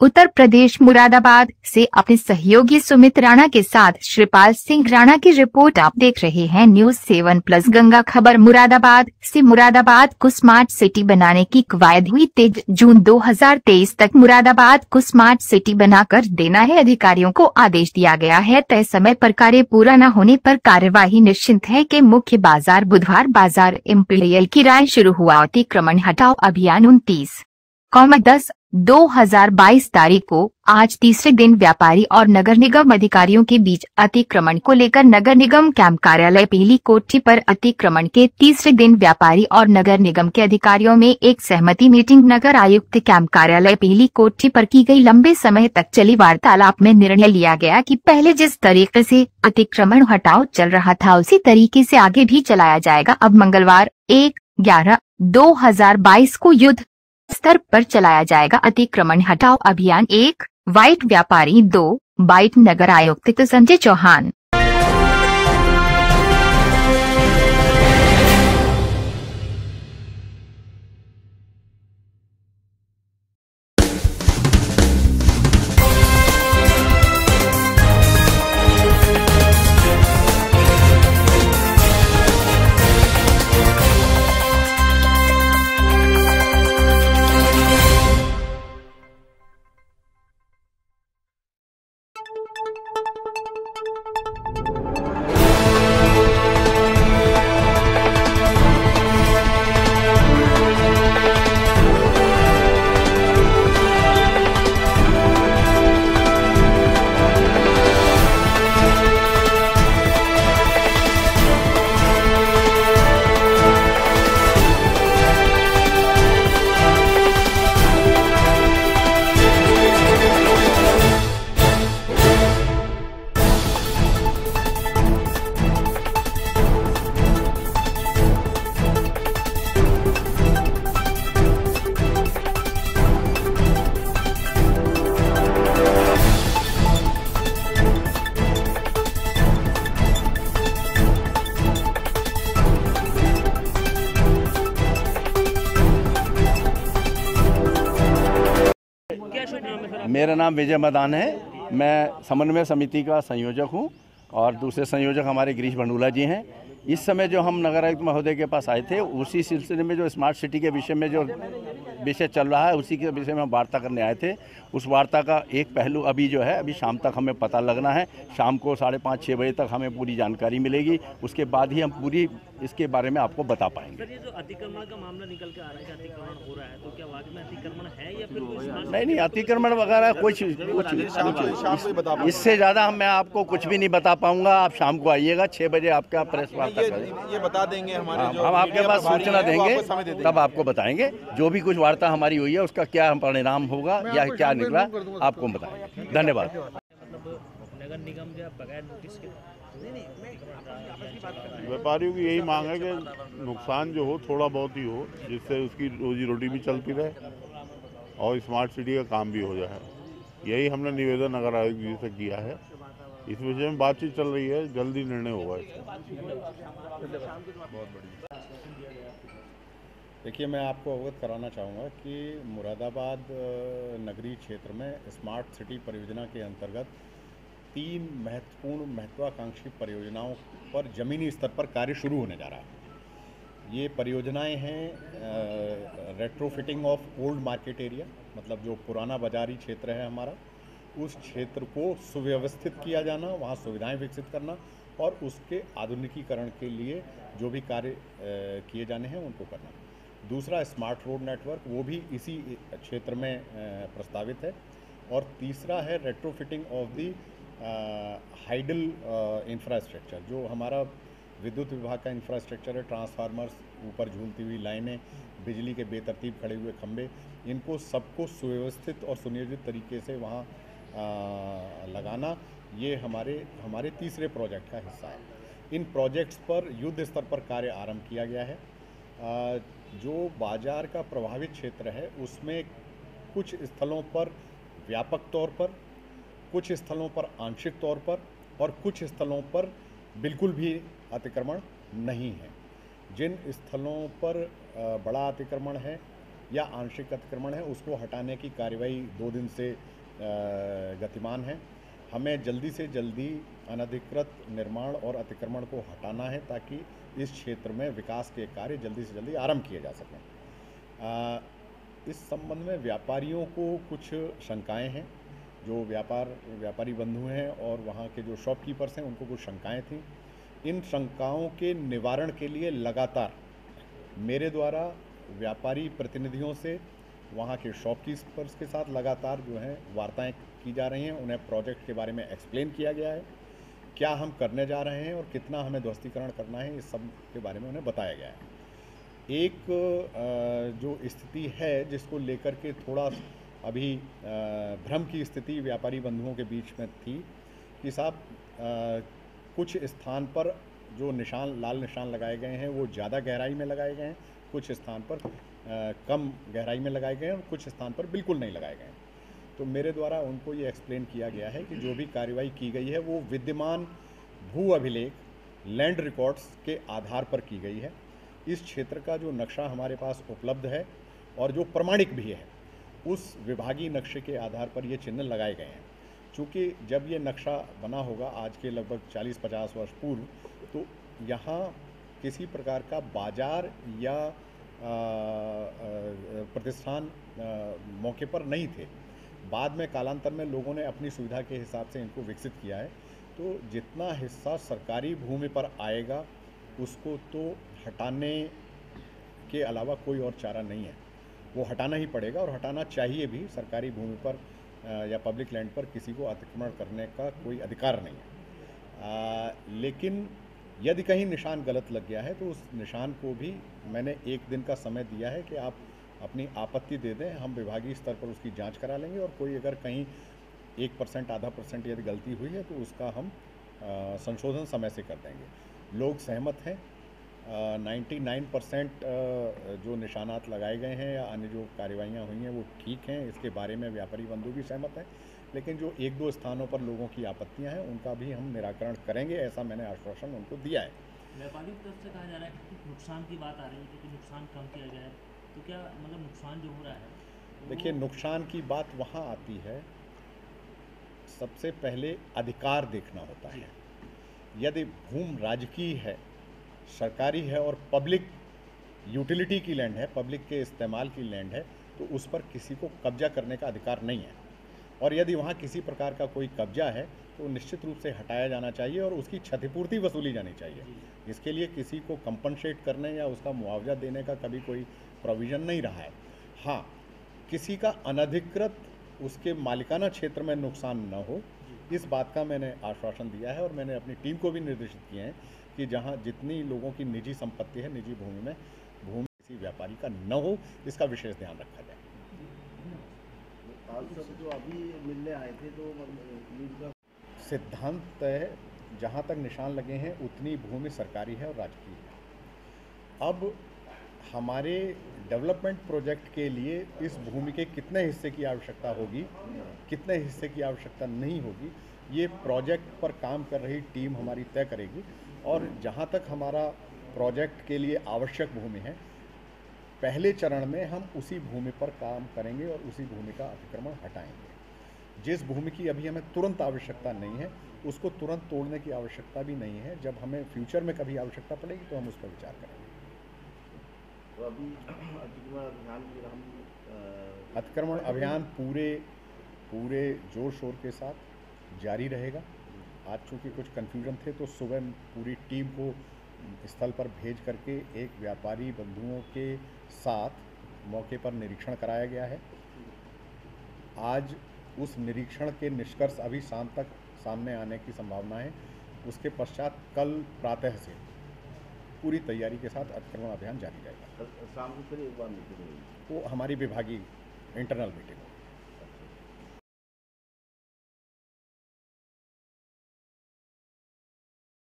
उत्तर प्रदेश मुरादाबाद से अपने सहयोगी सुमित राणा के साथ श्रीपाल सिंह राणा की रिपोर्ट। आप देख रहे हैं न्यूज 7+ गंगा खबर। मुरादाबाद से मुरादाबाद को स्मार्ट सिटी बनाने की कवायद हुई तेज। जून 2023 तक मुरादाबाद को स्मार्ट सिटी बनाकर देना है। अधिकारियों को आदेश दिया गया है। तय समय पर कार्य पूरा न होने पर कार्यवाही निश्चित है कि मुख्य बाजार बुधवार बाजार एमपीडीएल की राय शुरू हुआ। अतिक्रमण हटाओ अभियान 29/10/2022 तारीख को आज तीसरे दिन व्यापारी और नगर निगम अधिकारियों के बीच अतिक्रमण को लेकर नगर निगम कैंप कार्यालय पीली कोठी पर अतिक्रमण के तीसरे दिन व्यापारी और नगर निगम के अधिकारियों में एक सहमति मीटिंग नगर आयुक्त कैंप कार्यालय पीली कोठी पर की गई। लंबे समय तक चली वार्तालाप में निर्णय लिया गया कि पहले जिस तरीके से अतिक्रमण हटाओ चल रहा था उसी तरीके से आगे भी चलाया जाएगा। अब मंगलवार 1/11/2022 को युद्ध स्तर पर चलाया जाएगा। अतिक्रमण हटाओ अभियान 1 वाइट व्यापारी 2 बाइट नगर आयुक्त संजय चौहान। मेरा नाम विजय मदान है। मैं समन्वय समिति का संयोजक हूं और दूसरे संयोजक हमारे गिरीश भंडूला जी हैं। इस समय जो हम नगर आयुक्त महोदय के पास आए थे उसी सिलसिले में जो स्मार्ट सिटी के विषय में जो विषय चल रहा है उसी के विषय में हम वार्ता करने आए थे। उस वार्ता का एक पहलू अभी जो है अभी शाम तक हमें पता लगना है। शाम को 5:30-6 बजे तक हमें पूरी जानकारी मिलेगी। उसके बाद ही हम पूरी इसके बारे में आपको बता पाएंगे। सर, ये जो अतिक्रमण का मामला निकल के आ रहा है कि अतिक्रमण हो रहा है, तो क्या वाकई में अतिक्रमण है या फिर नहीं, अतिक्रमण वगैरह कुछ इससे ज़्यादा मैं आपको कुछ भी नहीं बता पाऊंगा। आप शाम को आइएगा 6 बजे आपका प्रेस वार्ता ये बता देंगे हमारे जो हम आपके पास सूचना देंगे तब आपको बताएंगे। जो भी कुछ वार्ता हमारी हुई है उसका क्या परिणाम होगा या क्या निकला आपको बताएंगे। धन्यवाद। नगर निगम जो बगैर नोटिस के व्यापारियों की यही मांग है कि नुकसान जो हो थोड़ा बहुत ही हो, जिससे उसकी रोजी रोटी भी चलती रहे और स्मार्ट सिटी का काम भी हो जाए। यही हमने निवेदन नगर आयुक्त जी से किया है। इस विषय में बातचीत चल रही है, जल्दी निर्णय होगा इसका। बहुत बढ़िया। देखिए, मैं आपको अवगत कराना चाहूँगा कि मुरादाबाद नगरीय क्षेत्र में स्मार्ट सिटी परियोजना के अंतर्गत 3 महत्वाकांक्षी परियोजनाओं पर ज़मीनी स्तर पर कार्य शुरू होने जा रहा है। ये परियोजनाएं हैं retrofitting of old market area, मतलब जो पुराना बाजारी क्षेत्र है हमारा, उस क्षेत्र को सुव्यवस्थित किया जाना, वहाँ सुविधाएं विकसित करना और उसके आधुनिकीकरण के लिए जो भी कार्य किए जाने हैं उनको करना। दूसरा स्मार्ट रोड नेटवर्क, वो भी इसी क्षेत्र में प्रस्तावित है। और तीसरा है retrofitting of the hydel infrastructure, जो हमारा विद्युत विभाग का इंफ्रास्ट्रक्चर है। ट्रांसफार्मर्स, ऊपर झूलती हुई लाइनें, बिजली के बेतरतीब खड़े हुए खंभे, इनको सबको सुव्यवस्थित और सुनियोजित तरीके से वहाँ लगाना, ये हमारे तीसरे प्रोजेक्ट का हिस्सा है। इन प्रोजेक्ट्स पर युद्ध स्तर पर कार्य आरंभ किया गया है। जो बाजार का प्रभावित क्षेत्र है उसमें कुछ स्थलों पर व्यापक तौर पर, कुछ स्थलों पर आंशिक तौर पर और कुछ स्थलों पर बिल्कुल भी अतिक्रमण नहीं है। जिन स्थलों पर बड़ा अतिक्रमण है या आंशिक अतिक्रमण है उसको हटाने की कार्रवाई 2 दिन से गतिमान है। हमें जल्दी से जल्दी अनधिकृत निर्माण और अतिक्रमण को हटाना है ताकि इस क्षेत्र में विकास के कार्य जल्दी से जल्दी आरंभ किए जा सकें। इस संबंध में व्यापारियों को कुछ शंकाएं हैं, जो व्यापारी बंधु हैं और वहाँ के जो शॉपकीपर्स हैं उनको कुछ शंकाएं थीं। इन शंकाओं के निवारण के लिए लगातार मेरे द्वारा व्यापारी प्रतिनिधियों से वहाँ के शॉपकीपर्स के साथ लगातार जो है वार्ताएं की जा रही हैं। उन्हें प्रोजेक्ट के बारे में एक्सप्लेन किया गया है, क्या हम करने जा रहे हैं और कितना हमें ध्वस्तीकरण करना है, इस सब के बारे में उन्हें बताया गया है। एक जो स्थिति है जिसको लेकर के थोड़ा अभी भ्रम की स्थिति व्यापारी बंधुओं के बीच में थी कि साहब कुछ स्थान पर जो लाल निशान लगाए गए हैं वो ज़्यादा गहराई में लगाए गए हैं, कुछ स्थान पर कम गहराई में लगाए गए हैं और कुछ स्थान पर बिल्कुल नहीं लगाए गए हैं। तो मेरे द्वारा उनको ये एक्सप्लेन किया गया है कि जो भी कार्रवाई की गई है वो विद्यमान भू अभिलेख लैंड रिकॉर्ड्स के आधार पर की गई है। इस क्षेत्र का जो नक्शा हमारे पास उपलब्ध है और जो प्रमाणिक भी है, उस विभागीय नक्शे के आधार पर ये चिन्ह लगाए गए हैं। चूँकि जब ये नक्शा बना होगा आज के लगभग 40-50 वर्ष पूर्व, तो यहाँ किसी प्रकार का बाजार या प्रतिष्ठान मौके पर नहीं थे। बाद में कालांतर में लोगों ने अपनी सुविधा के हिसाब से इनको विकसित किया है। तो जितना हिस्सा सरकारी भूमि पर आएगा उसको तो हटाने के अलावा कोई और चारा नहीं है, वो हटाना ही पड़ेगा और हटाना चाहिए भी। सरकारी भूमि पर या पब्लिक लैंड पर किसी को अतिक्रमण करने का कोई अधिकार नहीं है। लेकिन यदि कहीं निशान गलत लग गया है तो उस निशान को भी मैंने 1 दिन का समय दिया है कि आप अपनी आपत्ति दे दें, हम विभागीय स्तर पर उसकी जांच करा लेंगे और कोई अगर कहीं 1% आधा % यदि गलती हुई है तो उसका हम संशोधन समय से कर देंगे। लोग सहमत हैं, 99% जो निशानात लगाए गए हैं या अन्य जो कार्रवाइयाँ हुई हैं वो ठीक हैं। इसके बारे में व्यापारी बंधु भी सहमत हैं, लेकिन जो 1-2 स्थानों पर लोगों की आपत्तियां हैं उनका भी हम निराकरण करेंगे, ऐसा मैंने आश्वासन उनको दिया है। व्यापारी की तरफ से कहा जा रहा है कि नुकसान की बात आ रही है कि नुकसान कम किया जाए, तो क्या मतलब नुकसान जो हो रहा है? देखिए, नुकसान की बात वहाँ आती है, सबसे पहले अधिकार देखना होता है। यदि भूमि राजकीय है, सरकारी है और पब्लिक यूटिलिटी की लैंड है, पब्लिक के इस्तेमाल की लैंड है, तो उस पर किसी को कब्जा करने का अधिकार नहीं है। और यदि वहाँ किसी प्रकार का कोई कब्जा है तो निश्चित रूप से हटाया जाना चाहिए और उसकी क्षतिपूर्ति वसूली जानी चाहिए। इसके लिए किसी को कंपनसेट करने या उसका मुआवजा देने का कभी कोई प्रोविज़न नहीं रहा है। हाँ, किसी का अनधिकृत उसके मालिकाना क्षेत्र में नुकसान न हो, इस बात का मैंने आश्वासन दिया है और मैंने अपनी टीम को भी निर्देशित किए हैं कि जहाँ जितनी लोगों की निजी संपत्ति है, निजी भूमि में भूमि किसी व्यापारी का न हो, इसका विशेष ध्यान रखा जाए। सब जो अभी मिलने आए थे तो सिद्धांत है, जहाँ तक निशान लगे हैं उतनी भूमि सरकारी है और राजकीय है। अब हमारे डेवलपमेंट प्रोजेक्ट के लिए इस भूमि के कितने हिस्से की आवश्यकता होगी, कितने हिस्से की आवश्यकता नहीं होगी, ये प्रोजेक्ट पर काम कर रही टीम हमारी तय करेगी। और जहाँ तक हमारा प्रोजेक्ट के लिए आवश्यक भूमि है, पहले चरण में हम उसी भूमि पर काम करेंगे और उसी भूमि का अतिक्रमण हटाएंगे। जिस भूमि की अभी हमें तुरंत आवश्यकता नहीं है, उसको तुरंत तोड़ने की आवश्यकता भी नहीं है। जब हमें फ्यूचर में कभी आवश्यकता पड़ेगी तो हम उस पर विचार करेंगे। तो अभी अतिक्रमण अभियान पूरे जोर शोर के साथ जारी रहेगा। आज चूँकि कुछ कन्फ्यूजन थे तो सुबह पूरी टीम को स्थल पर भेज करके एक व्यापारी बंधुओं के साथ मौके पर निरीक्षण कराया गया है। आज उस निरीक्षण के निष्कर्ष अभी शाम तक सामने आने की संभावना है। उसके पश्चात कल प्रातः से पूरी तैयारी के साथ अतिक्रमण अभियान जारी रहेगा। शाम को फिर एक बार मीटिंग होगी, वो हमारी विभागीय इंटरनल मीटिंग।